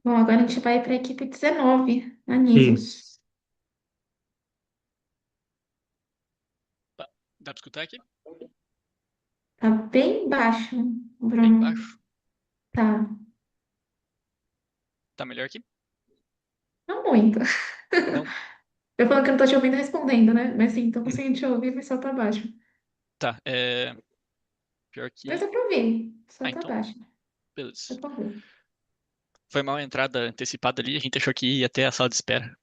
Bom, agora a gente vai para a equipe 19, a Isso. Nisos. Tá. Dá pra escutar aqui? Tá bem baixo, Bem Bruno. baixo. Tá, Tá melhor aqui? não muito. Não? Eu falando que eu não tô te ouvindo respondendo, né? Mas sim, tô conseguindo te ouvir, mas só tá baixo. Tá, pior Mas que... dá pra ouvir, só Ah, tá então, baixo. Dá beleza. pra ouvir. Foi mal a entrada antecipada ali, a gente achou que ia até a sala de espera.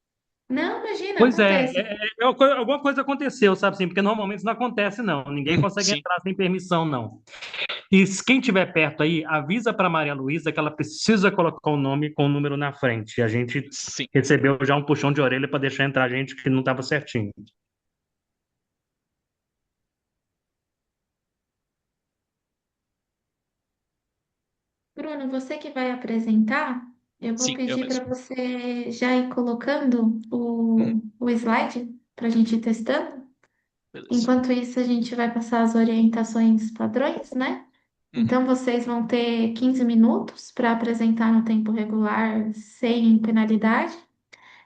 Não, imagina, Pois é, acontece. alguma coisa aconteceu, sabe assim? Porque normalmente isso não acontece, não. Ninguém consegue Sim, entrar sem permissão, não. E quem estiver perto aí, avisa para Maria Luísa que ela precisa colocar o nome com o número na frente. A gente sim. recebeu já um puxão de orelha para deixar entrar gente que não estava certinho. Bruno, você que vai apresentar, eu vou Sim, eu pedir para mesmo. você já ir colocando Uhum, o slide para a gente ir testando. beleza. Enquanto isso, a gente vai passar as orientações padrões, né? Uhum, Então, vocês vão ter 15 minutos para apresentar no tempo regular, sem penalidade.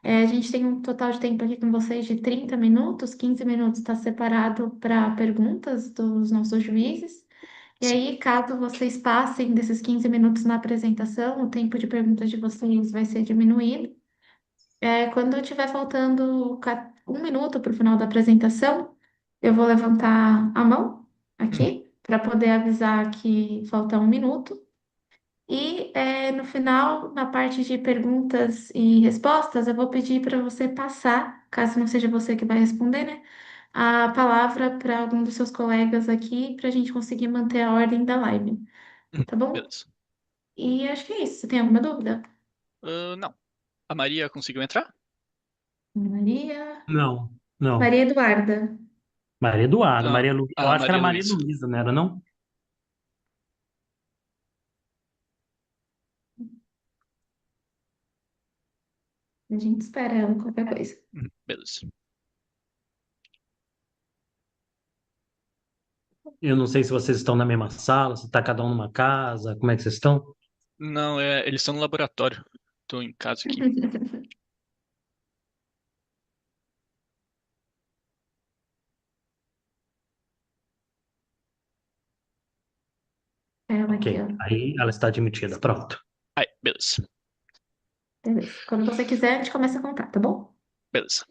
uhum, A gente tem um total de tempo aqui com vocês de 30 minutos. 15 minutos está separado para perguntas dos nossos juízes. E sim. aí, caso vocês passem desses 15 minutos na apresentação, o tempo de perguntas de vocês vai ser diminuído. Quando tiver faltando um minuto para o final da apresentação, eu vou levantar a mão Uhum. aqui para poder avisar que falta um minuto. E no final, na parte de perguntas e respostas, eu vou pedir para você passar, caso não seja você que vai responder, né, a palavra para algum dos seus colegas aqui para a gente conseguir manter a ordem da live, tá bom? Beleza. E acho que é isso. Você tem alguma dúvida? Não. A Maria conseguiu entrar? Maria. Não, não. Maria Eduarda. Maria Eduarda, Ah, Eu a acho que era Maria Maria Luísa. Luísa, não era, não? A gente espera ela, qualquer coisa. Beleza. Eu não sei se vocês estão na mesma sala, se está cada um numa casa, como é que vocês estão? Não, eles estão no laboratório. Tô em casa aqui. Ela Ok, aqui, ó. aí ela está admitida, pronto. Aí, beleza. Beleza. Quando você quiser, a gente começa a contar, tá bom? Beleza.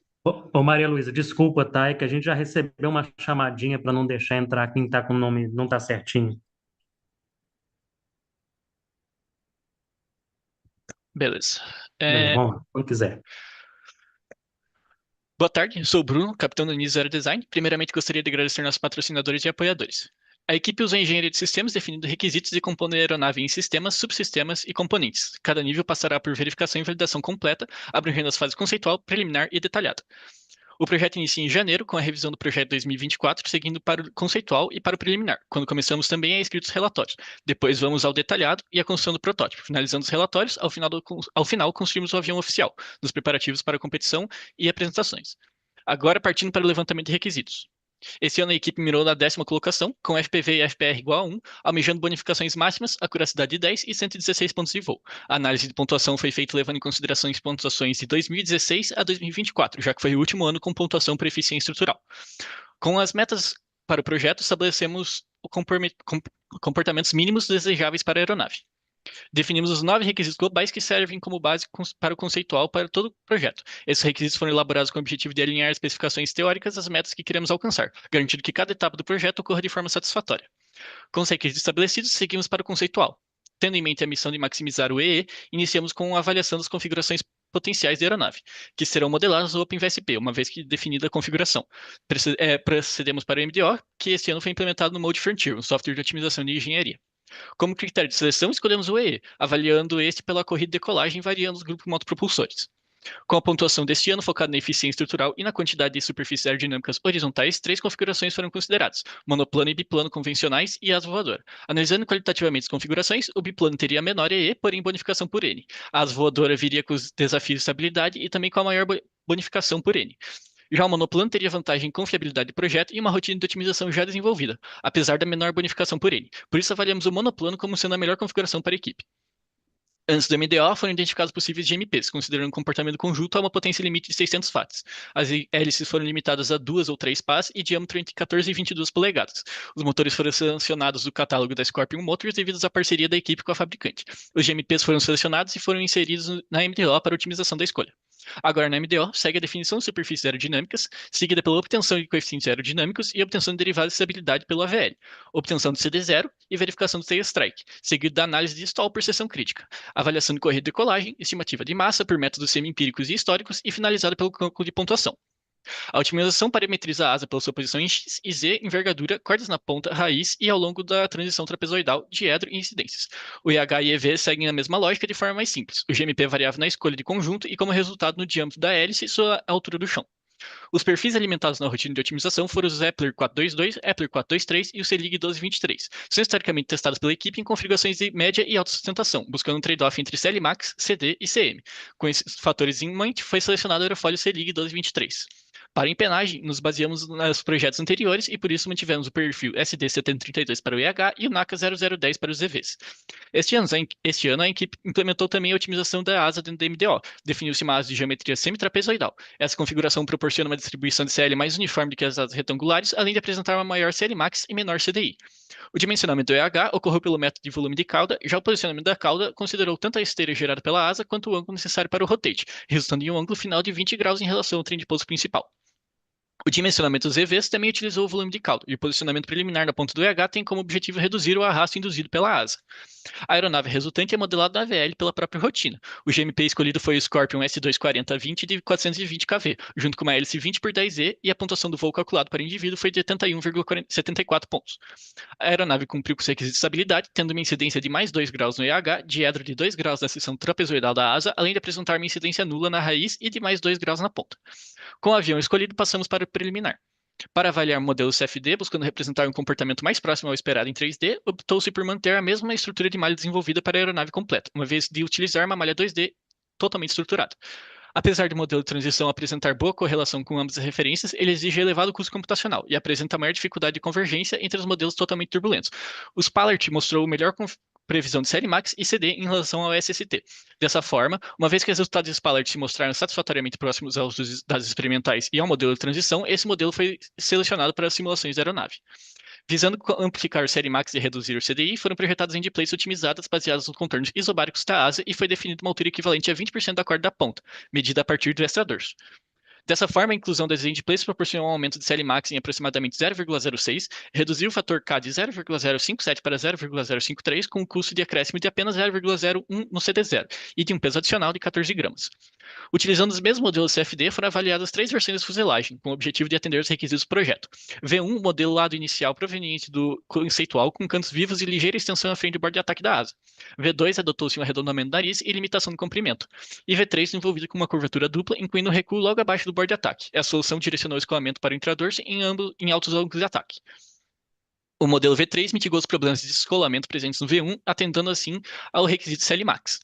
Ô, Maria Luísa, desculpa, tá? É que a gente já recebeu uma chamadinha para não deixar entrar quem está com o nome, não está certinho. Beleza. Bem, É, vamos lá, quando quiser. Boa tarde, eu sou o Bruno, capitão do Niz Zero Design. Primeiramente, gostaria de agradecer nossos patrocinadores e apoiadores. A equipe usa a engenharia de sistemas definindo requisitos e compondo a aeronave em sistemas, subsistemas e componentes. Cada nível passará por verificação e validação completa, abrangendo as fases conceitual, preliminar e detalhada. O projeto inicia em janeiro, com a revisão do projeto 2024, seguindo para o conceitual e para o preliminar, quando começamos também a escrita dos relatórios. Depois vamos ao detalhado e à construção do protótipo. Finalizando os relatórios, ao final construímos o avião oficial, nos preparativos para a competição e apresentações. Agora partindo para o levantamento de requisitos. Esse ano a equipe mirou na 10ª colocação, com FPV e FPR igual a 1, almejando bonificações máximas, acuracidade de 10 e 116 pontos de voo. A análise de pontuação foi feita levando em consideração as pontuações de 2016 a 2024, já que foi o último ano com pontuação para eficiência estrutural. Com as metas para o projeto, estabelecemos comportamentos mínimos desejáveis para a aeronave. Definimos os 9 requisitos globais que servem como base para o conceitual para todo o projeto. Esses requisitos foram elaborados com o objetivo de alinhar as especificações teóricas às metas que queremos alcançar, garantindo que cada etapa do projeto ocorra de forma satisfatória. Com os requisitos estabelecidos, seguimos para o conceitual. Tendo em mente a missão de maximizar o EE, iniciamos com a avaliação das configurações potenciais da aeronave, que serão modeladas no OpenVSP, uma vez que definida a configuração. Procedemos para o MDO, que este ano foi implementado no Mode Frontier, um software de otimização de engenharia. Como critério de seleção, escolhemos o EE, avaliando este pela corrida de decolagem, variando os grupos motopropulsores. Com a pontuação deste ano focada na eficiência estrutural e na quantidade de superfícies aerodinâmicas horizontais, 3 configurações foram consideradas: monoplano e biplano convencionais e asa voadora. Analisando qualitativamente as configurações, o biplano teria a menor EE, porém bonificação por N. A asa voadora viria com os desafios de estabilidade e também com a maior bonificação por N. Já o monoplano teria vantagem em confiabilidade do projeto e uma rotina de otimização já desenvolvida, apesar da menor bonificação por N. Por isso avaliamos o monoplano como sendo a melhor configuração para a equipe. Antes do MDO, foram identificados possíveis GMPs, considerando o comportamento conjunto a uma potência limite de 600 watts. As hélices foram limitadas a 2 ou 3 pás e diâmetro entre 14 e 22 polegadas. Os motores foram selecionados do catálogo da Scorpion Motors devido à parceria da equipe com a fabricante. Os GMPs foram selecionados e foram inseridos na MDO para otimização da escolha. Agora, na MDO, segue a definição de superfícies aerodinâmicas, seguida pela obtenção de coeficientes aerodinâmicos e obtenção de derivadas de estabilidade pelo AVL, obtenção de CD0 e verificação do tail strike, seguido da análise de stall por seção crítica, avaliação de correia de decolagem, estimativa de massa por métodos semi-empíricos e históricos e finalizada pelo cálculo de pontuação. A otimização parametriza a asa pela sua posição em X e Z, envergadura, cordas na ponta, raiz e ao longo da transição trapezoidal, diedro e incidências. O IH e EV seguem a mesma lógica de forma mais simples. O GMP é variável na escolha de conjunto e como resultado no diâmetro da hélice e sua altura do chão. Os perfis alimentados na rotina de otimização foram os Epler 422, Epler 423 e o Selig 1223. São historicamente testados pela equipe em configurações de média e alta sustentação, buscando um trade-off entre CLmax, CD e CM. Com esses fatores em mente, foi selecionado o aerofólio Selig 1223. Para empenagem, nos baseamos nos projetos anteriores e por isso mantivemos o perfil SD7032 para o IH e o NACA 0010 para os EVs. Este ano, a equipe implementou também a otimização da asa dentro da MDO. Definiu-se uma asa de geometria semitrapezoidal. Essa configuração proporciona uma distribuição de CL mais uniforme do que as asas retangulares, além de apresentar uma maior CLmax e menor CDI. O dimensionamento do EH ocorreu pelo método de volume de cauda, já o posicionamento da cauda considerou tanto a esteira gerada pela asa quanto o ângulo necessário para o rotate, resultando em um ângulo final de 20 graus em relação ao trem de pouso principal. O dimensionamento dos EVs também utilizou o volume de cauda, e o posicionamento preliminar na ponta do EH tem como objetivo reduzir o arrasto induzido pela asa. A aeronave resultante é modelada na AVL pela própria rotina. O GMP escolhido foi o Scorpion S240-20 de 420 kV, junto com uma hélice 20 por 10E, e a pontuação do voo calculado para indivíduo foi de 81,74 pontos. A aeronave cumpriu com os requisitos de estabilidade, tendo uma incidência de mais 2 graus no EH, diedro de 2 graus na seção trapezoidal da asa, além de apresentar uma incidência nula na raiz e de mais 2 graus na ponta. Com o avião escolhido, passamos para o preliminar. Para avaliar o modelo CFD, buscando representar um comportamento mais próximo ao esperado em 3D, optou-se por manter a mesma estrutura de malha desenvolvida para a aeronave completa, uma vez de utilizar uma malha 2D totalmente estruturada. Apesar do modelo de transição apresentar boa correlação com ambas as referências, ele exige elevado custo computacional e apresenta maior dificuldade de convergência entre os modelos totalmente turbulentos. O Spallert mostrou melhor previsão de CLmax e CD em relação ao SST. Dessa forma, uma vez que os resultados de Spallert se mostraram satisfatoriamente próximos aos dos dados experimentais e ao modelo de transição, esse modelo foi selecionado para as simulações da aeronave. Visando amplificar o CLmax e reduzir o CDI, foram projetadas endplates otimizadas baseadas nos contornos isobáricos da asa e foi definido uma altura equivalente a 20% da corda da ponta, medida a partir do extradorso. Dessa forma, a inclusão das endplates proporcionou um aumento de CLmax em aproximadamente 0,06, reduziu o fator K de 0,057 para 0,053, com um custo de acréscimo de apenas 0,01 no CD0 e de um peso adicional de 14 gramas. Utilizando os mesmos modelos CFD, foram avaliadas 3 versões de fuselagem, com o objetivo de atender os requisitos do projeto. V1, modelo lado inicial proveniente do conceitual, com cantos vivos e ligeira extensão à frente do bordo de ataque da asa. V2, adotou-se um arredondamento do nariz e limitação do comprimento. E V3, desenvolvido com uma curvatura dupla, incluindo um recuo logo abaixo do bordo de ataque. A solução direcionou o escoamento para o intradorso em altos ângulos de ataque. O modelo V3 mitigou os problemas de descolamento presentes no V1, atendendo assim ao requisito CLmax.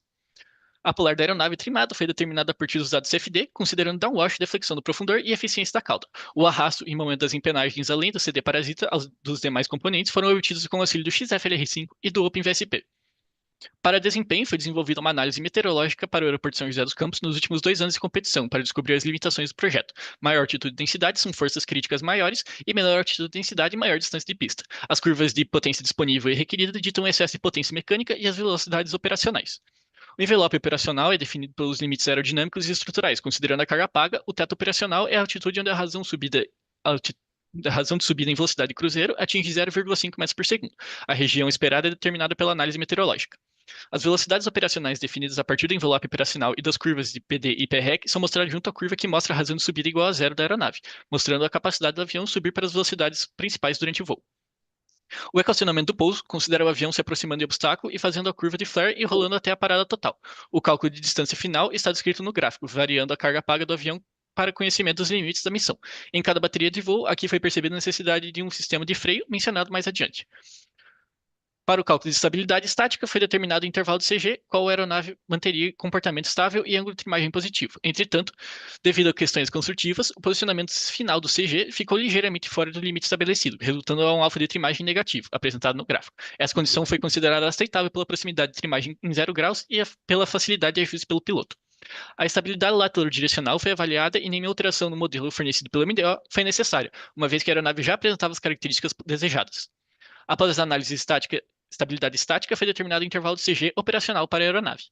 A polar da aeronave trimada foi determinada a partir dos dados CFD, considerando downwash, deflexão do profundor e eficiência da cauda. O arrasto em momento das empenagens, além do CD parasita dos demais componentes, foram obtidos com o auxílio do XFLR5 e do OpenVSP. Para desempenho, foi desenvolvida uma análise meteorológica para o aeroporto de São José dos Campos nos últimos 2 anos de competição, para descobrir as limitações do projeto. Maior altitude e densidade são forças críticas maiores, e menor altitude e densidade, maior distância de pista. As curvas de potência disponível e requerida ditam o excesso de potência mecânica e as velocidades operacionais. O envelope operacional é definido pelos limites aerodinâmicos e estruturais, considerando a carga paga. O teto operacional é a altitude onde a razão de subida em velocidade de cruzeiro atinge 0,5 metros por segundo. A região esperada é determinada pela análise meteorológica. As velocidades operacionais definidas a partir do envelope operacional e das curvas de PD e PREC são mostradas junto à curva que mostra a razão de subida igual a zero da aeronave, mostrando a capacidade do avião subir para as velocidades principais durante o voo. O equacionamento do pouso considera o avião se aproximando de obstáculo e fazendo a curva de flare e rolando até a parada total. O cálculo de distância final está descrito no gráfico, variando a carga paga do avião para conhecimento dos limites da missão. Em cada bateria de voo, aqui foi percebida a necessidade de um sistema de freio mencionado mais adiante. Para o cálculo de estabilidade estática, foi determinado o intervalo de CG, qual aeronave manteria comportamento estável e ângulo de imagem positivo. Entretanto, devido a questões construtivas, o posicionamento final do CG ficou ligeiramente fora do limite estabelecido, resultando a um alfa de trimagem negativo, apresentado no gráfico. Essa condição foi considerada aceitável pela proximidade de trimagem em 0 graus e pela facilidade de ajuste pelo piloto. A estabilidade lateral-direcional foi avaliada e nenhuma alteração no modelo fornecido pelo MDO foi necessária, uma vez que a aeronave já apresentava as características desejadas. Após a análise estática, estabilidade estática, foi determinado o intervalo de CG operacional para a aeronave.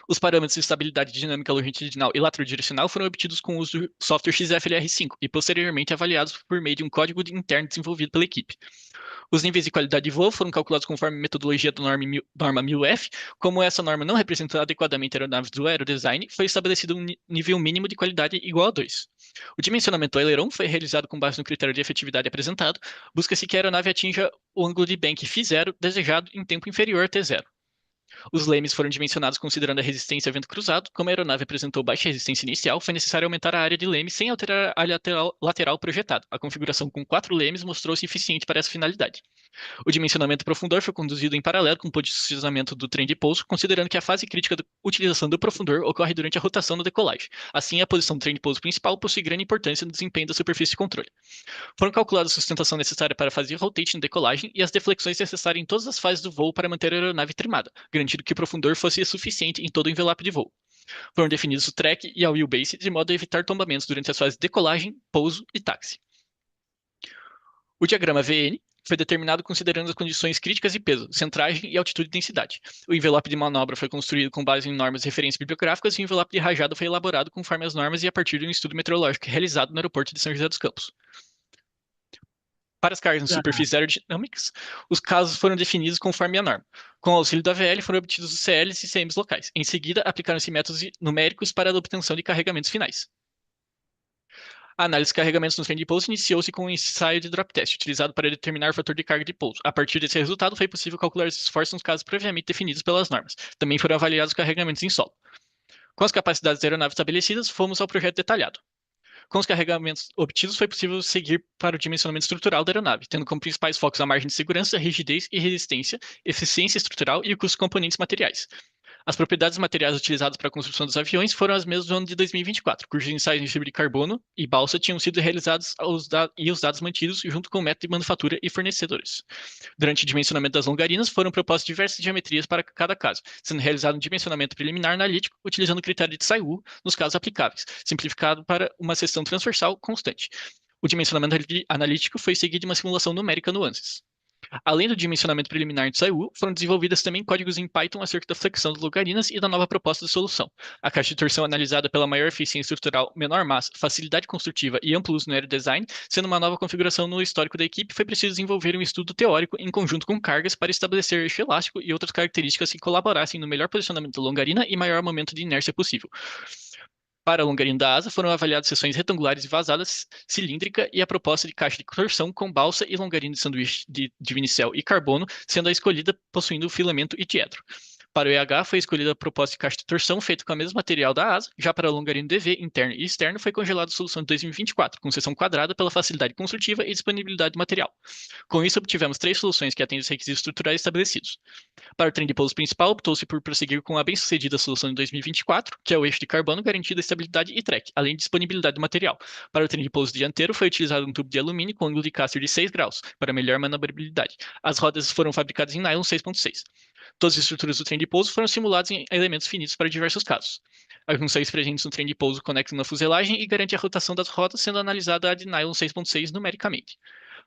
Os parâmetros de estabilidade dinâmica longitudinal e lateral-direcional foram obtidos com o uso do software XFLR5 e posteriormente avaliados por meio de um código interno desenvolvido pela equipe. Os níveis de qualidade de voo foram calculados conforme a metodologia da norma 1000F. Como essa norma não representa adequadamente aeronaves do aerodesign, foi estabelecido um nível mínimo de qualidade igual a 2. O dimensionamento do aileron foi realizado com base no critério de efetividade apresentado. Busca-se que a aeronave atinja o ângulo de bank φ0 desejado em tempo inferior a T0. Os lemes foram dimensionados considerando a resistência a vento cruzado. Como a aeronave apresentou baixa resistência inicial, foi necessário aumentar a área de leme sem alterar a lateral projetada. A configuração com 4 lemes mostrou-se eficiente para essa finalidade. O dimensionamento profundor foi conduzido em paralelo com o posicionamento do trem de pouso, considerando que a fase crítica da utilização do profundor ocorre durante a rotação da decolagem. Assim, a posição do trem de pouso principal possui grande importância no desempenho da superfície de controle. Foram calculadas a sustentação necessária para fazer rotation e decolagem e as deflexões necessárias em todas as fases do voo para manter a aeronave trimada, garantindo que o profundor fosse suficiente em todo o envelope de voo. Foram definidos o track e a wheelbase de modo a evitar tombamentos durante as fases de decolagem, pouso e táxi. O diagrama VN foi determinado considerando as condições críticas de peso, centragem e altitude e densidade. O envelope de manobra foi construído com base em normas de referência bibliográficas e o envelope de rajada foi elaborado conforme as normas e a partir de um estudo meteorológico realizado no aeroporto de São José dos Campos. Para as cargas em superfícies aerodinâmicas, os casos foram definidos conforme a norma. Com o auxílio da VL, foram obtidos os CLs e CMs locais. Em seguida, aplicaram-se métodos numéricos para a obtenção de carregamentos finais. A análise de carregamentos no trem de pouso iniciou-se com um ensaio de drop test, utilizado para determinar o fator de carga de pouso. A partir desse resultado, foi possível calcular os esforços nos casos previamente definidos pelas normas. Também foram avaliados os carregamentos em solo. Com as capacidades da aeronave estabelecidas, fomos ao projeto detalhado. Com os carregamentos obtidos, foi possível seguir para o dimensionamento estrutural da aeronave, tendo como principais focos a margem de segurança, rigidez e resistência, eficiência estrutural e o custo de componentes materiais. As propriedades materiais utilizadas para a construção dos aviões foram as mesmas do ano de 2024, cujos ensaios em fibra de carbono e balsa tinham sido realizados e os dados mantidos junto com o método de manufatura e fornecedores. Durante o dimensionamento das longarinas, foram propostas diversas geometrias para cada caso, sendo realizado um dimensionamento preliminar analítico utilizando o critério de Tsai-Woo nos casos aplicáveis, simplificado para uma seção transversal constante. O dimensionamento analítico foi seguido de uma simulação numérica no ANSYS. Além do dimensionamento preliminar de Tsai-Woo, foram desenvolvidas também códigos em Python acerca da flexão das longarinas e da nova proposta de solução. A caixa de torção analisada pela maior eficiência estrutural, menor massa, facilidade construtiva e amplo uso no aerodesign, sendo uma nova configuração no histórico da equipe, foi preciso desenvolver um estudo teórico em conjunto com cargas para estabelecer eixo elástico e outras características que colaborassem no melhor posicionamento da longarina e maior momento de inércia possível. Para a longarina da asa, foram avaliadas seções retangulares e vazadas, cilíndrica e a proposta de caixa de torção com balsa e longarina de sanduíche de vinicel e carbono, sendo a escolhida possuindo filamento e diedro. Para o EH, foi escolhida a proposta de caixa de torção feita com o mesmo material da asa. Já para a longarina DV, interno e externo, foi congelada a solução de 2024, com seção quadrada pela facilidade construtiva e disponibilidade do material. Com isso, obtivemos 3 soluções que atendem os requisitos estruturais estabelecidos. Para o trem de pouso principal, optou-se por prosseguir com a bem-sucedida solução de 2024, que é o eixo de carbono garantindo a estabilidade e track, além de disponibilidade do material. Para o trem de pouso dianteiro, foi utilizado um tubo de alumínio com ângulo de Caster de 6 graus, para melhor manobrabilidade. As rodas foram fabricadas em nylon 6.6. Todas as estruturas do trem de pouso foram simuladas em elementos finitos para diversos casos. As junções presentes no trem de pouso conectam na fuselagem e garante a rotação das rodas, sendo analisada a de nylon 6.6 numericamente.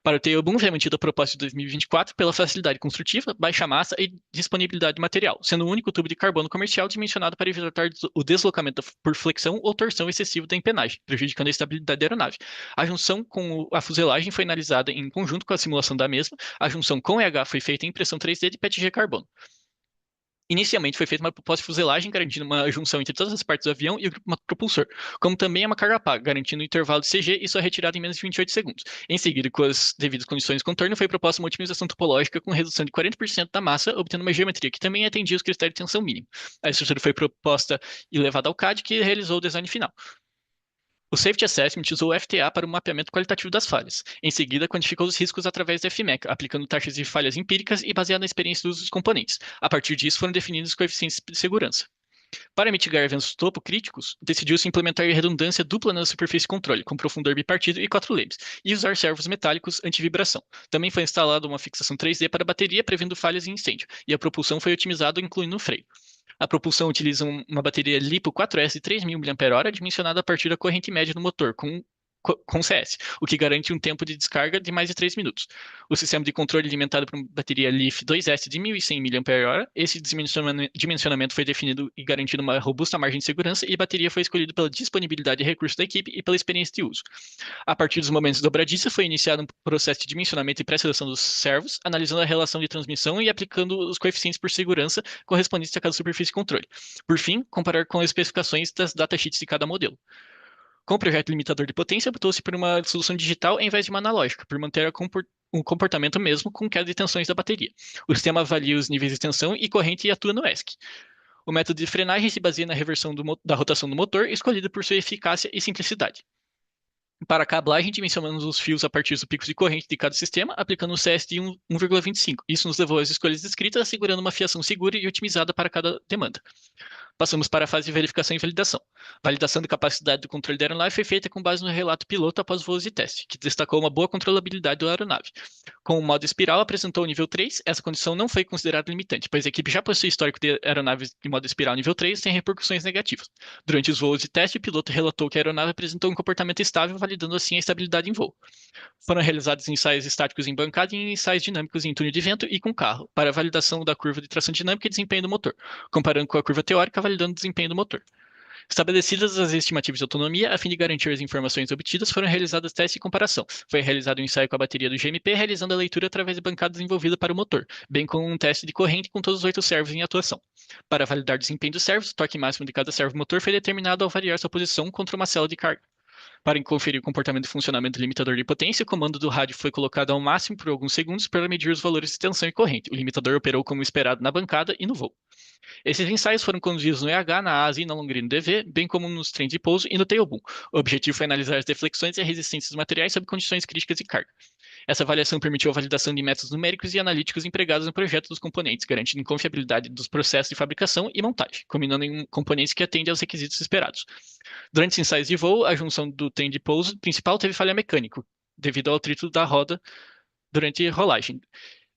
Para o tail boom, foi mantida a proposta de 2024 pela facilidade construtiva, baixa massa e disponibilidade de material, sendo o único tubo de carbono comercial dimensionado para evitar o deslocamento por flexão ou torção excessivo da empenagem, prejudicando a estabilidade da aeronave. A junção com a fuselagem foi analisada em conjunto com a simulação da mesma. A junção com EH foi feita em impressão 3D de PETG carbono. Inicialmente foi feita uma proposta de fuselagem, garantindo uma junção entre todas as partes do avião e o grupo propulsor, como também uma carga paga, garantindo um intervalo de CG e sua retirada em menos de 28 segundos. Em seguida, com as devidas condições de contorno, foi proposta uma otimização topológica com redução de 40% da massa, obtendo uma geometria que também atendia os critérios de tensão mínimo. A estrutura foi proposta e levada ao CAD, que realizou o design final. O Safety Assessment usou o FTA para o mapeamento qualitativo das falhas. Em seguida, quantificou os riscos através do FMEC, aplicando taxas de falhas empíricas e baseado na experiência do uso dos componentes. A partir disso, foram definidos os coeficientes de segurança. Para mitigar eventos topo críticos, decidiu-se implementar redundância dupla na superfície de controle, com profundor bipartido e 4 labs, e usar servos metálicos anti-vibração. Também foi instalada uma fixação 3D para a bateria, prevendo falhas e incêndio, e a propulsão foi otimizada, incluindo o freio. A propulsão utiliza uma bateria LiPo 4S de 3.000 mAh, dimensionada a partir da corrente média do motor, com CS, o que garante um tempo de descarga de mais de 3 minutos. O sistema de controle é alimentado por uma bateria LiFe 2S de 1.100 mAh. Esse dimensionamento foi definido e garantindo uma robusta margem de segurança, e a bateria foi escolhida pela disponibilidade de recursos da equipe e pela experiência de uso. A partir dos momentos de dobradiça, foi iniciado um processo de dimensionamento e pré-seleção dos servos, analisando a relação de transmissão e aplicando os coeficientes por segurança correspondentes a cada superfície de controle. Por fim, comparar com as especificações das datasheets de cada modelo. Com o projeto limitador de potência, optou-se por uma solução digital em vez de uma analógica, por manter um comportamento mesmo com queda de tensões da bateria. O sistema avalia os níveis de tensão e corrente e atua no ESC. O método de frenagem se baseia na reversão da rotação do motor, escolhido por sua eficácia e simplicidade. Para a cablagem, dimensionamos os fios a partir dos picos de corrente de cada sistema, aplicando um CS de 1,25. Isso nos levou às escolhas descritas, assegurando uma fiação segura e otimizada para cada demanda. Passamos para a fase de verificação e validação. Validação da capacidade do controle da aeronave foi feita com base no relato piloto após voos de teste, que destacou uma boa controlabilidade da aeronave. Com o modo espiral, apresentou o nível 3, essa condição não foi considerada limitante, pois a equipe já possui histórico de aeronaves em modo espiral nível 3 sem repercussões negativas. Durante os voos de teste, o piloto relatou que a aeronave apresentou um comportamento estável, validando assim a estabilidade em voo. Foram realizados ensaios estáticos em bancada e ensaios dinâmicos em túnel de vento e com carro, para validação da curva de tração dinâmica e desempenho do motor, comparando com a curva teórica, validando o desempenho do motor. Estabelecidas as estimativas de autonomia, a fim de garantir as informações obtidas, foram realizados testes de comparação. Foi realizado um ensaio com a bateria do GMP, realizando a leitura através de bancada desenvolvida para o motor, bem como um teste de corrente com todos os 8 servos em atuação. Para validar o desempenho dos servos, o torque máximo de cada servo motor foi determinado ao variar sua posição contra uma célula de carga. Para conferir o comportamento e funcionamento do limitador de potência, o comando do rádio foi colocado ao máximo por alguns segundos para medir os valores de tensão e corrente. O limitador operou como esperado na bancada e no voo. Esses ensaios foram conduzidos no EH, na ASA e na Longrini DV, bem como nos trens de pouso e no tailboom. O objetivo foi analisar as deflexões e a resistência dos materiais sob condições críticas de carga. Essa avaliação permitiu a validação de métodos numéricos e analíticos empregados no projeto dos componentes, garantindo confiabilidade dos processos de fabricação e montagem, combinando em componentes que atendem aos requisitos esperados. Durante os ensaios de voo, a junção do trem de pouso principal teve falha mecânica, devido ao atrito da roda durante a rolagem,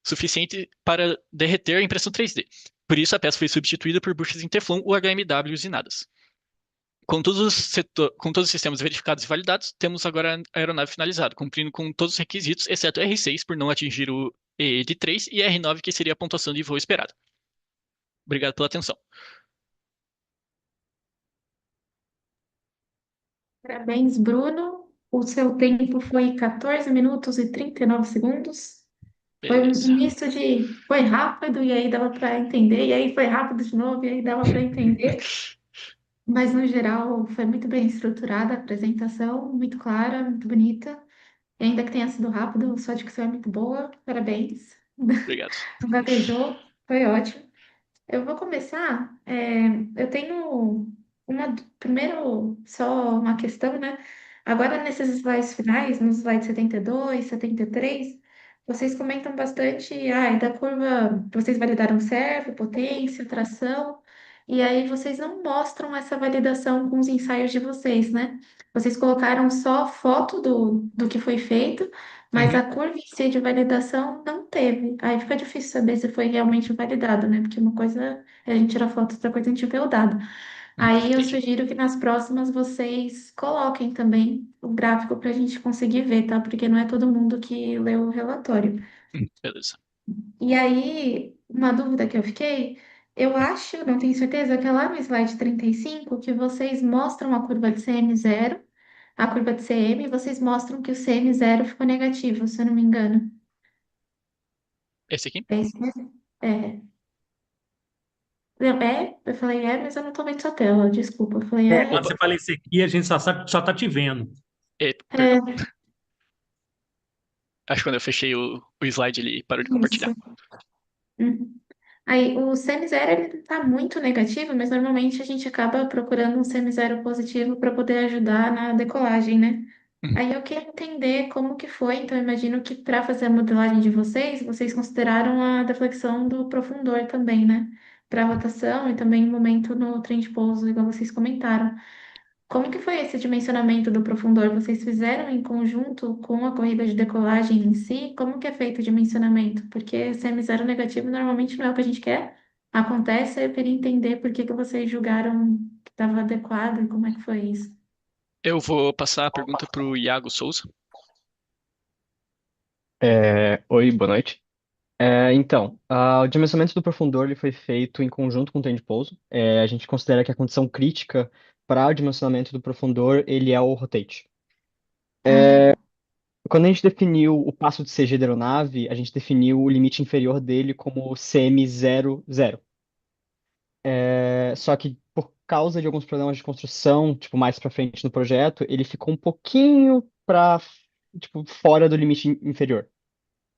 suficiente para derreter a impressão 3D. Por isso, a peça foi substituída por buchas em Teflon UHMW usinadas. Com todos os sistemas verificados e validados, temos agora a aeronave finalizada, cumprindo com todos os requisitos, exceto o R6, por não atingir o EE de 3, e R9, que seria a pontuação de voo esperada. Obrigado pela atenção. Parabéns, Bruno. O seu tempo foi 14 minutos e 39 segundos. Foi um Beleza. misto de... Foi rápido e aí dava para entender, e aí foi rápido de novo e aí dava para entender. Mas, no geral, foi muito bem estruturada a apresentação, muito clara, muito bonita. E ainda que tenha sido rápido, sua dicção é muito boa. Parabéns. Obrigado. Não gaguejou, foi ótimo. Eu vou começar. Eu tenho primeiro só uma questão, né? Agora, nesses slides finais, nos slides 72, 73, vocês comentam bastante da curva, vocês validaram servo, potência, tração, e aí vocês não mostram essa validação com os ensaios de vocês, né? Vocês colocaram só foto do que foi feito, mas Uhum, a curva em si de validação não teve. Aí fica difícil saber se foi realmente validado, né? Porque uma coisa é a gente tirar foto, outra coisa é a gente ver o dado. Aí eu entendi. sugiro que nas próximas vocês coloquem também o gráfico para a gente conseguir ver, tá? Porque não é todo mundo que leu o relatório. Beleza. E aí, uma dúvida que eu fiquei, eu acho, não tenho certeza, que é lá no slide 35 que vocês mostram a curva de CM0, a curva de CM, e vocês mostram que o CM0 ficou negativo, se eu não me engano. Esse aqui? É isso mesmo? É. Não, eu falei mas eu não tô vendo sua tela, desculpa. Eu falei Quando Opa, você fala isso aqui, a gente só sabe, só tá te vendo. perdão. é, Acho que quando eu fechei o slide, ele parou de compartilhar. isso. Uhum. Aí o semi-zero ele está muito negativo, mas normalmente a gente acaba procurando um semi-zero positivo para poder ajudar na decolagem, né? Uhum. Aí eu queria entender como que foi, então eu imagino que para fazer a modelagem de vocês, vocês consideraram a deflexão do profundor também, né? Para rotação e também o momento no trem de pouso, igual vocês comentaram. Como que foi esse dimensionamento do profundor? Vocês fizeram em conjunto com a corrida de decolagem em si? Como que é feito o dimensionamento? Porque semi-zero negativo normalmente não é o que a gente quer. Acontece, eu queria entender por que que vocês julgaram que estava adequado e como é que foi isso. Eu vou passar a pergunta para o Iago Souza. Oi, boa noite. Então, o dimensionamento do profundor ele foi feito em conjunto com o trem de pouso. A gente considera que a condição crítica para o dimensionamento do profundor ele é o rotate. Ah, Quando a gente definiu o passo de CG da aeronave, a gente definiu o limite inferior dele como CM00. Só que por causa de alguns problemas de construção, tipo, mais para frente no projeto, ele ficou um pouquinho tipo, fora do limite inferior.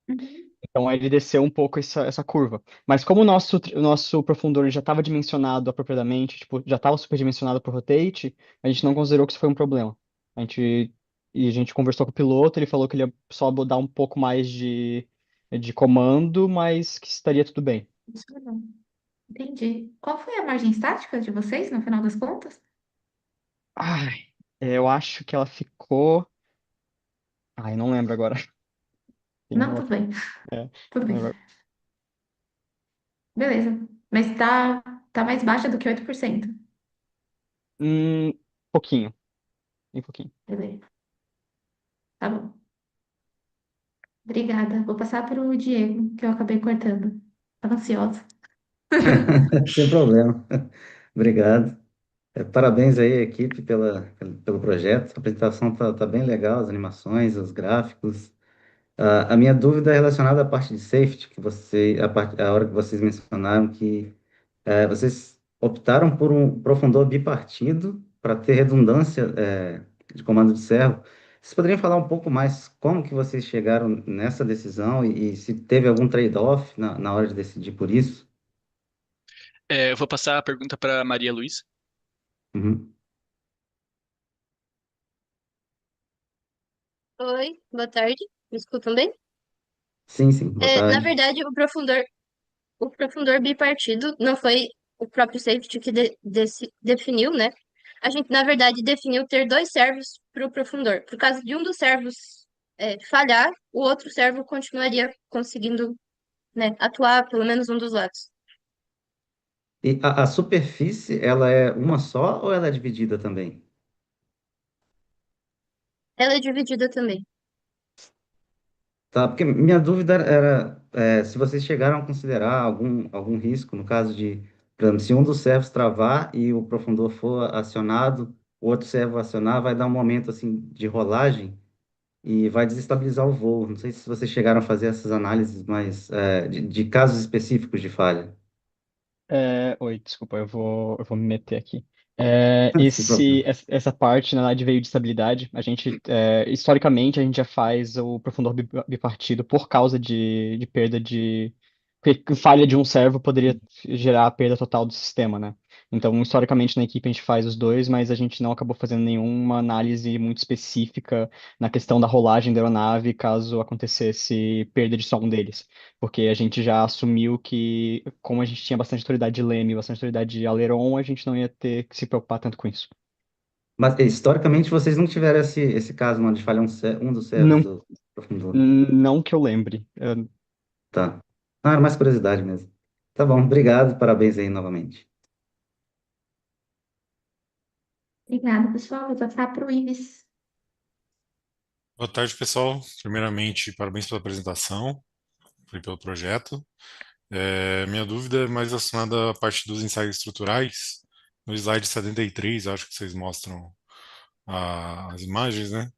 uhum. Então aí ele desceu um pouco essa curva. Mas como o nosso profundor já estava dimensionado apropriadamente, tipo, já estava superdimensionado por rotate, a gente não considerou que isso foi um problema. A gente conversou com o piloto, ele falou que ele ia só dar um pouco mais de comando, mas que estaria tudo bem. Isso é bom. Entendi. Qual foi a margem estática de vocês, no final das contas? Ai, eu acho que ela ficou. Ai, não lembro agora. Quem Não, ela tudo ficou. bem. É, Tudo não bem. lembro. Beleza. Mas tá mais baixa do que 8%. Pouquinho, bem pouquinho. Beleza. Tá bom. Obrigada. Vou passar para o Diego, que eu acabei cortando. Estava ansiosa. Sem problema. Obrigado. Parabéns aí, equipe, pelo projeto. A apresentação tá bem legal, as animações, os gráficos. A minha dúvida é relacionada à parte de safety, a hora que vocês mencionaram que vocês optaram por um profundor bipartido para ter redundância, de comando de servo. Vocês poderiam falar um pouco mais como que vocês chegaram nessa decisão e se teve algum trade-off na hora de decidir por isso? Eu vou passar a pergunta para Maria Luísa. Uhum. Oi, boa tarde. Me escutam bem? Sim, sim, boa Na tarde. verdade, o profundor bipartido não foi o próprio safety que definiu, né? A gente, na verdade, definiu ter dois servos para o profundor. Por causa de um dos servos falhar, o outro servo continuaria conseguindo, né, atuar pelo menos um dos lados. E a superfície, ela é uma só ou ela é dividida também? Ela é dividida também. Tá, porque minha dúvida era se vocês chegaram a considerar algum risco, no caso de, por exemplo, se um dos servos travar e o profundor for acionado, o outro servo acionar, vai dar um momento assim de rolagem e vai desestabilizar o voo. Não sei se vocês chegaram a fazer essas análises, mas de casos específicos de falha. Oi, desculpa, eu vou me meter aqui. Sem problema. Essa parte, na verdade, veio de estabilidade. Historicamente, a gente já faz o profundor bipartido por causa de perda de. Porque falha de um servo poderia gerar a perda total do sistema, né? Então, historicamente, na equipe a gente faz os dois, mas a gente não acabou fazendo nenhuma análise muito específica na questão da rolagem da aeronave caso acontecesse perda de só um deles, porque a gente já assumiu que, como a gente tinha bastante autoridade de leme, bastante autoridade de aileron, a gente não ia ter que se preocupar tanto com isso. Mas historicamente vocês não tiveram esse caso onde falha um dos servos Não, do profundor. não que eu lembre. Tá. Ah, era mais curiosidade mesmo. Tá bom, obrigado, parabéns aí novamente. Obrigada, pessoal. Vou passar para o Ives. Boa tarde, pessoal. Primeiramente, parabéns pela apresentação e pelo projeto. Minha dúvida é mais relacionada à parte dos ensaios estruturais. No slide 73, acho que vocês mostram as imagens, né?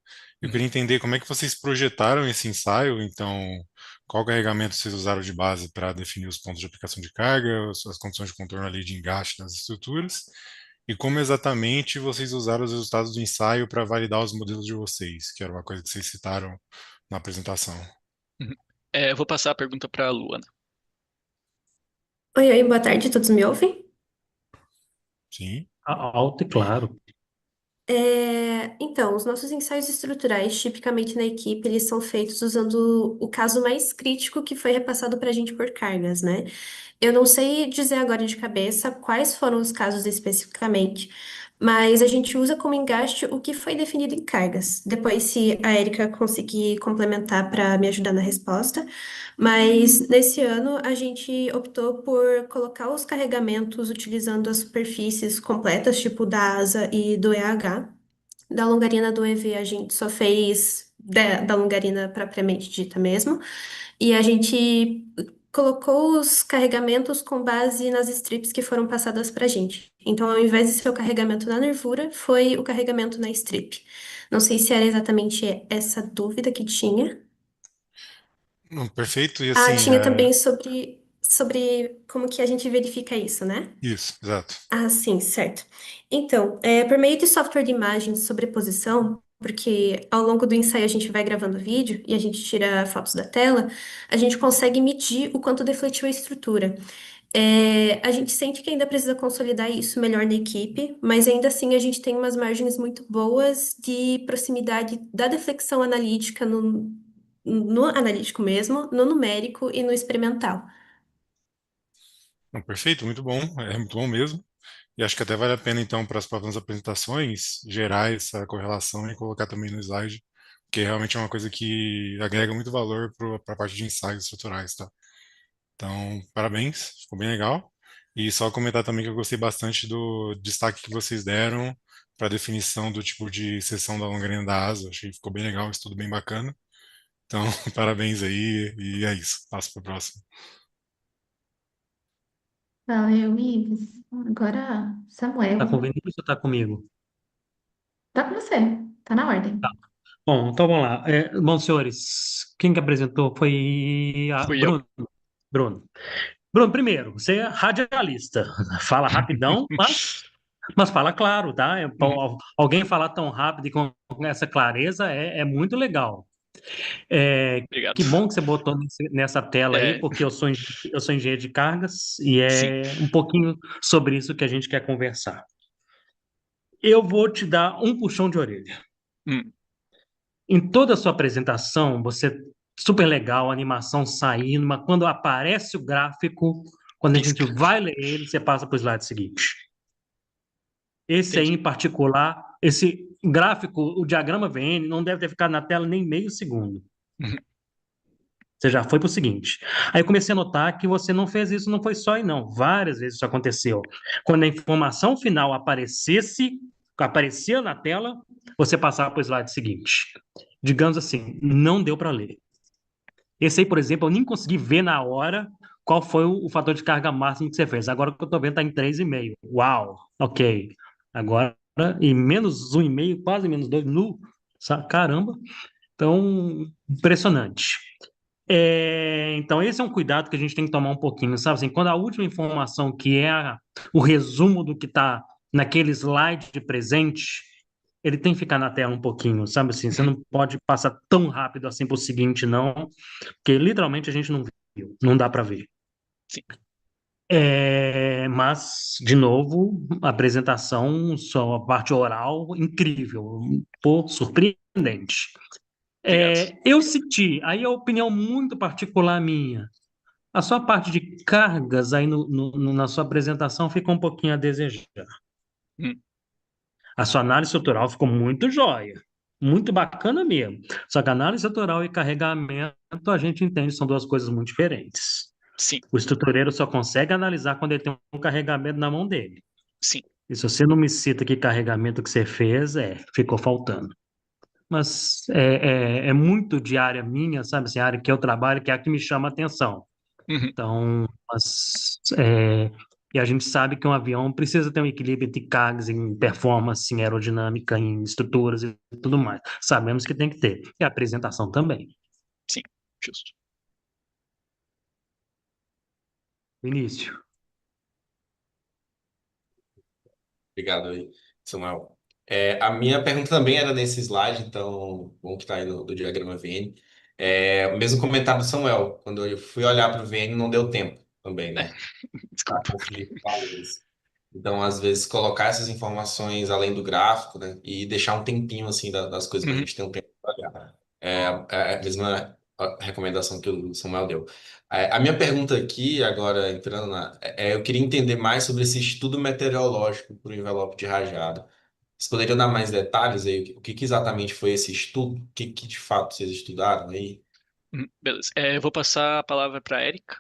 Eu queria entender como é que vocês projetaram esse ensaio, então, qual carregamento vocês usaram de base para definir os pontos de aplicação de carga, as condições de contorno ali de encaixe das estruturas, e como exatamente vocês usaram os resultados do ensaio para validar os modelos de vocês, que era uma coisa que vocês citaram na apresentação. Uhum. Eu vou passar a pergunta para a Luana. Oi, oi, boa tarde, todos me ouvem? Sim. Alto e claro. Então, os nossos ensaios estruturais, tipicamente na equipe, eles são feitos usando o caso mais crítico que foi repassado para a gente por cargas, né? Eu não sei dizer agora de cabeça quais foram os casos especificamente, mas a gente usa como engaste o que foi definido em cargas. Depois, se a Erika conseguir complementar para me ajudar na resposta. Mas nesse ano a gente optou por colocar os carregamentos utilizando as superfícies completas, tipo da asa e do EH. Da longarina do EV a gente só fez da longarina propriamente dita mesmo. E a gente colocou os carregamentos com base nas strips que foram passadas pra gente. Então, ao invés de ser o carregamento na nervura, foi o carregamento na strip. Não sei se era exatamente essa dúvida que tinha. Não, perfeito. E Ah, assim, tinha também sobre como que a gente verifica isso, né? isso, exato. Ah, sim, certo. Então, por meio de software de imagem de sobreposição, porque ao longo do ensaio a gente vai gravando vídeo e a gente tira fotos da tela, a gente consegue medir o quanto defletiu a estrutura. A gente sente que ainda precisa consolidar isso melhor na equipe, mas ainda assim a gente tem umas margens muito boas de proximidade da deflexão analítica no analítico mesmo, no numérico e no experimental. Não, perfeito, muito bom. É muito bom mesmo. E acho que até vale a pena, então, para as próximas apresentações, gerar essa correlação e colocar também no slide, porque realmente é uma coisa que agrega muito valor para a parte de ensaios estruturais, tá? Então, parabéns, ficou bem legal. E só comentar também que eu gostei bastante do destaque que vocês deram para a definição do tipo de seção da longarina da asa. Achei que ficou bem legal, isso tudo bem bacana. Então, parabéns aí, e é isso. Passo para o próximo. Valeu, Ives. Agora, Tá com o Samuel. Vinícius ou tá comigo? Tá com você. Tá na ordem. Bom, então vamos lá. Bom, senhores, quem que apresentou foi a Fui eu. Bruno. Bruno, primeiro, você é radialista. Fala rapidão, mas fala claro, tá? Uhum. Alguém falar tão rápido e com essa clareza é muito legal. É, Obrigado. que bom que você botou nessa tela aí, É, porque eu sou engenheiro de cargas e sim. é um pouquinho sobre isso que a gente quer conversar. Eu vou te dar um puxão de orelha. Hum, Em toda a sua apresentação, você super legal, a animação saindo, mas quando aparece o gráfico, quando a gente pisca. vai ler ele, você passa para o slide seguinte. Esse aí Entendi. em particular, esse gráfico, o diagrama VN, não deve ter ficado na tela nem meio segundo. Uhum. Você já foi para o seguinte. Aí eu comecei a notar que você não fez isso, não foi só e não. Várias vezes isso aconteceu. Quando a informação final aparecia na tela, você passava para o slide seguinte. Digamos assim, não deu para ler. Esse aí, por exemplo, eu nem consegui ver na hora qual foi o fator de carga máximo que você fez. Agora que eu estou vendo, está em 3,5. Uau, ok. Agora, e menos 1,5, quase menos 2, nu. Caramba. Então, impressionante. Então, esse é um cuidado que a gente tem que tomar um pouquinho, sabe? Assim, quando a última informação, que é o resumo do que está naquele slide de presente, ele tem que ficar na tela um pouquinho, sabe? Assim, você Uhum. não pode passar tão rápido assim para o seguinte, não, porque literalmente a gente não viu, não dá para ver. Sim. Mas, de novo, a apresentação, só a parte oral, incrível, pô, surpreendente. Obrigado. Eu senti, aí é a opinião muito particular minha. A sua parte de cargas aí na sua apresentação ficou um pouquinho a desejar. Hum, A sua análise estrutural ficou muito jóia, muito bacana mesmo. Só que análise estrutural e carregamento a gente entende são duas coisas muito diferentes. sim, O estrutureiro só consegue analisar quando ele tem um carregamento na mão dele. sim. E se você não me cita que carregamento que você fez, ficou faltando. Mas é muito de área minha, sabe? Assim, a área que eu trabalho, que é a que me chama a atenção. Uhum. Então, e a gente sabe que um avião precisa ter um equilíbrio entre cargas em performance, em aerodinâmica, em estruturas e tudo mais. Sabemos que tem que ter. E a apresentação também. Sim, justo. Início. Obrigado aí, Samuel. A minha pergunta também era nesse slide, então, bom que está aí do diagrama VN. O mesmo comentário do Samuel, quando eu fui olhar para o VN não deu tempo. também, É, né? Para desculpa. conferir valores. Então, às vezes, colocar essas informações além do gráfico, né? E deixar um tempinho, assim, das coisas para a Uhum. gente ter um tempo para olhar. É a mesma recomendação que o Samuel deu. A minha pergunta aqui, agora entrando eu queria entender mais sobre esse estudo meteorológico para o envelope de rajada. Vocês poderiam dar mais detalhes aí? O que exatamente foi esse estudo? O que de fato vocês estudaram aí? Beleza. Eu vou passar a palavra para a Erika.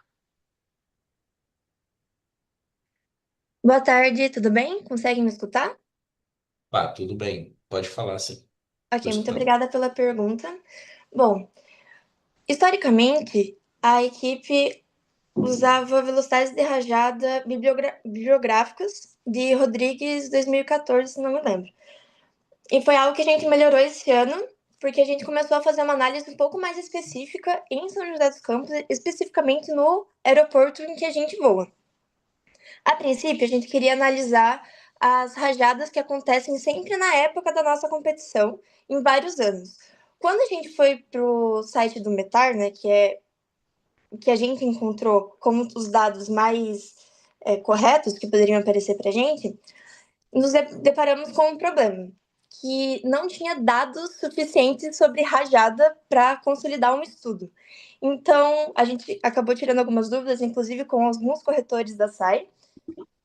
Boa tarde, tudo bem? Consegue me escutar? Tudo bem. Pode falar, sim. Estou Ok, muito escutando. obrigada pela pergunta. Bom, historicamente, a equipe usava velocidades de rajada bibliográficas de Rodrigues 2014, se não me lembro. E foi algo que a gente melhorou esse ano, porque a gente começou a fazer uma análise um pouco mais específica em São José dos Campos, especificamente no aeroporto em que a gente voa. A princípio, a gente queria analisar as rajadas que acontecem sempre na época da nossa competição, em vários anos. Quando a gente foi para o site do Metar, né, que é que a gente encontrou como os dados mais corretos que poderiam aparecer para a gente, nos deparamos com um problema, que não tinha dados suficientes sobre rajada para consolidar um estudo. Então, a gente acabou tirando algumas dúvidas, inclusive com alguns corretores da SAI,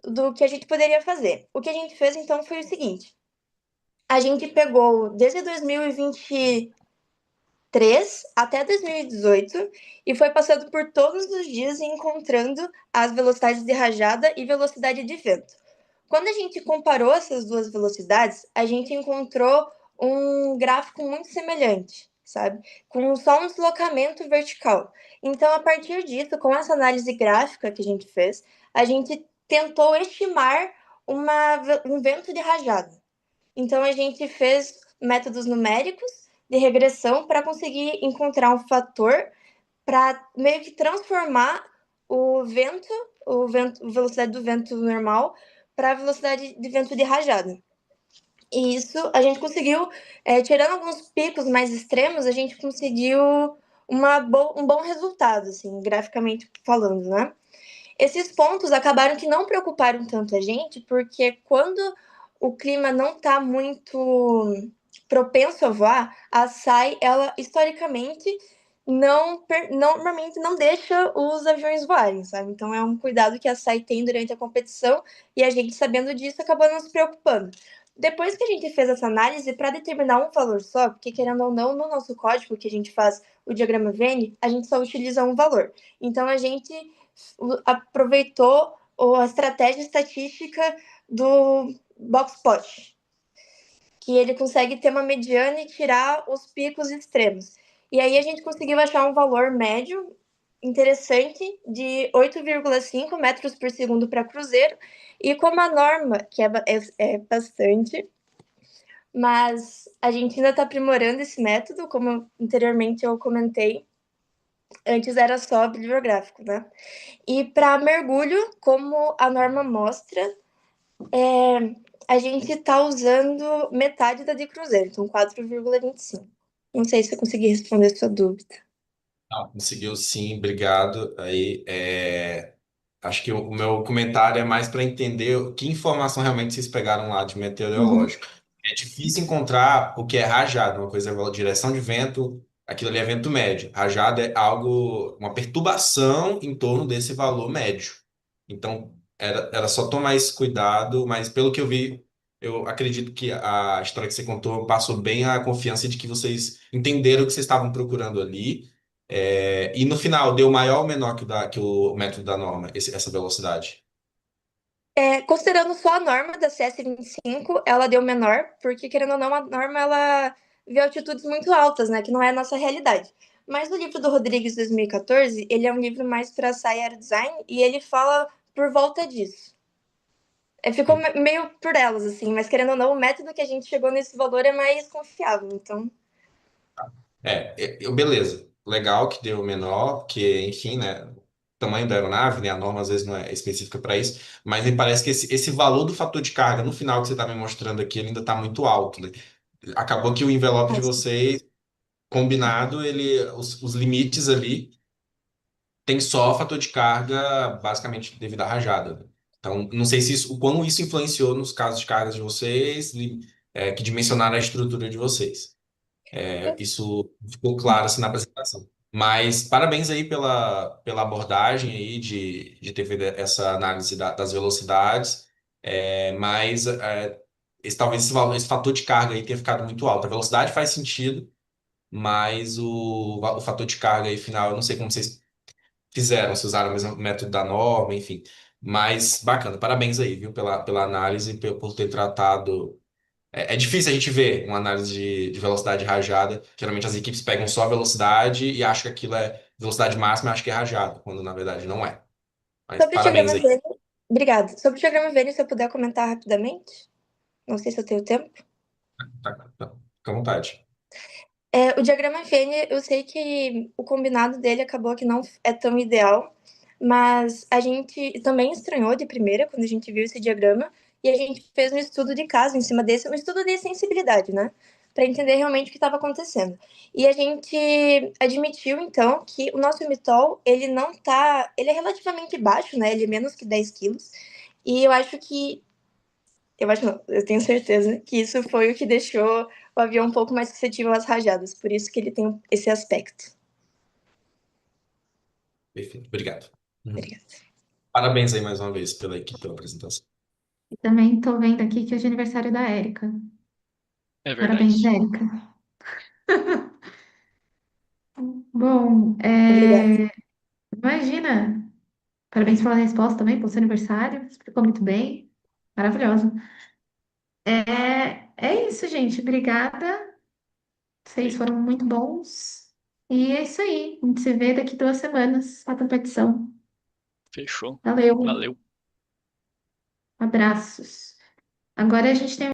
do que a gente poderia fazer. O que a gente fez, então, foi o seguinte. A gente pegou, desde 2023 até 2018, e foi passando por todos os dias e encontrando as velocidades de rajada e velocidade de vento. Quando a gente comparou essas duas velocidades, a gente encontrou um gráfico muito semelhante, sabe? Com só um deslocamento vertical. Então, a partir disso, com essa análise gráfica que a gente fez, a gente tentou estimar um vento de rajada. Então, a gente fez métodos numéricos de regressão para conseguir encontrar um fator para meio que transformar a velocidade do vento normal para a velocidade de vento de rajada. E isso a gente conseguiu, tirando alguns picos mais extremos, a gente conseguiu um bom resultado, assim, graficamente falando, né? Esses pontos acabaram que não preocuparam tanto a gente, porque quando o clima não está muito propenso a voar, a SAI, ela historicamente normalmente não deixa os aviões voarem, sabe? Então é um cuidado que a SAI tem durante a competição e a gente, sabendo disso, acabou não se preocupando. Depois que a gente fez essa análise, para determinar um valor só, porque querendo ou não, no nosso código que a gente faz o diagrama Venn, a gente só utiliza um valor. Então a gente aproveitou a estratégia estatística do Boxplot, que ele consegue ter uma mediana e tirar os picos extremos. E aí a gente conseguiu achar um valor médio interessante de 8,5 metros por segundo para cruzeiro, e como a norma, que é bastante, mas a gente ainda está aprimorando esse método, como anteriormente eu comentei, antes era só bibliográfico, né? E para mergulho, como a norma mostra, a gente está usando metade da de cruzeiro, então 4,25. Não sei se eu consegui responder a sua dúvida. Não, conseguiu sim, obrigado. Aí, acho que o meu comentário é mais para entender que informação realmente vocês pegaram lá de Uhum. meteorológico. É difícil encontrar o que é rajada, uma coisa é a direção de vento, aquilo ali é vento médio. Rajada é algo, uma perturbação em torno desse valor médio. Então, era só tomar esse cuidado, mas pelo que eu vi, eu acredito que a história que você contou passou bem a confiança de que vocês entenderam o que vocês estavam procurando ali. E no final, deu maior ou menor que o método da norma, essa velocidade? Considerando só a norma da CS25, ela deu menor, porque, querendo ou não, a norma ela vê altitudes muito altas, né? Que não é a nossa realidade. Mas o livro do Rodrigues 2014, ele é um livro mais para SAI Aerodesign e ele fala por volta disso. Ficou meio por elas, assim, mas querendo ou não, o método que a gente chegou nesse valor é mais confiável, então. Beleza. Legal que deu menor, porque, enfim, né? O tamanho da aeronave, né? A norma às vezes não é específica para isso, mas me parece que esse valor do fator de carga no final que você está me mostrando aqui ele ainda está muito alto, né? Acabou que o envelope de vocês, combinado, os limites ali tem só fator de carga, basicamente devido à rajada, né? Então, não sei se isso, o quão isso influenciou nos casos de cargas de vocês, que dimensionaram a estrutura de vocês. Isso ficou claro assim na apresentação. Mas parabéns aí pela abordagem aí de ter feito essa análise das velocidades. Mas talvez esse fator de carga aí tenha ficado muito alto. A velocidade faz sentido, mas o fator de carga aí final, eu não sei como vocês fizeram, se usaram o mesmo método da norma, enfim. Mas bacana, parabéns aí, viu, pela análise, por ter tratado. É difícil a gente ver uma análise de velocidade rajada. Geralmente as equipes pegam só a velocidade e acham que aquilo é velocidade máxima e acham que é rajada, quando na verdade não é. Mas Sobre o parabéns diagrama aí. Venn, obrigada. Sobre o diagrama Venn, se eu puder comentar rapidamente, não sei se eu tenho tempo. Tá, fica à vontade. O diagrama Venn, eu sei que o combinado dele acabou que não é tão ideal, mas a gente também estranhou de primeira quando a gente viu esse diagrama e a gente fez um estudo de caso em cima desse, um estudo de sensibilidade, né? Para entender realmente o que estava acontecendo. E a gente admitiu, então, que o nosso imitol, ele não tá. Ele é relativamente baixo, né? Ele é menos que 10 quilos. E eu acho que eu acho não, eu tenho certeza que isso foi o que deixou o avião um pouco mais suscetível às rajadas, por isso que ele tem esse aspecto. Perfeito, obrigado. Obrigada. Parabéns aí mais uma vez pela equipe, pela apresentação. E também estou vendo aqui que hoje é aniversário da Érica. É Parabéns, verdade. Érica. Bom, Obrigada. imagina. Parabéns pela resposta também, pelo seu aniversário. Explicou muito bem. Maravilhosa. É isso, gente. Obrigada. Vocês Feito. foram muito bons. E é isso aí. A gente se vê daqui 2 semanas na competição. Fechou. Valeu. Valeu. Abraços. Agora a gente tem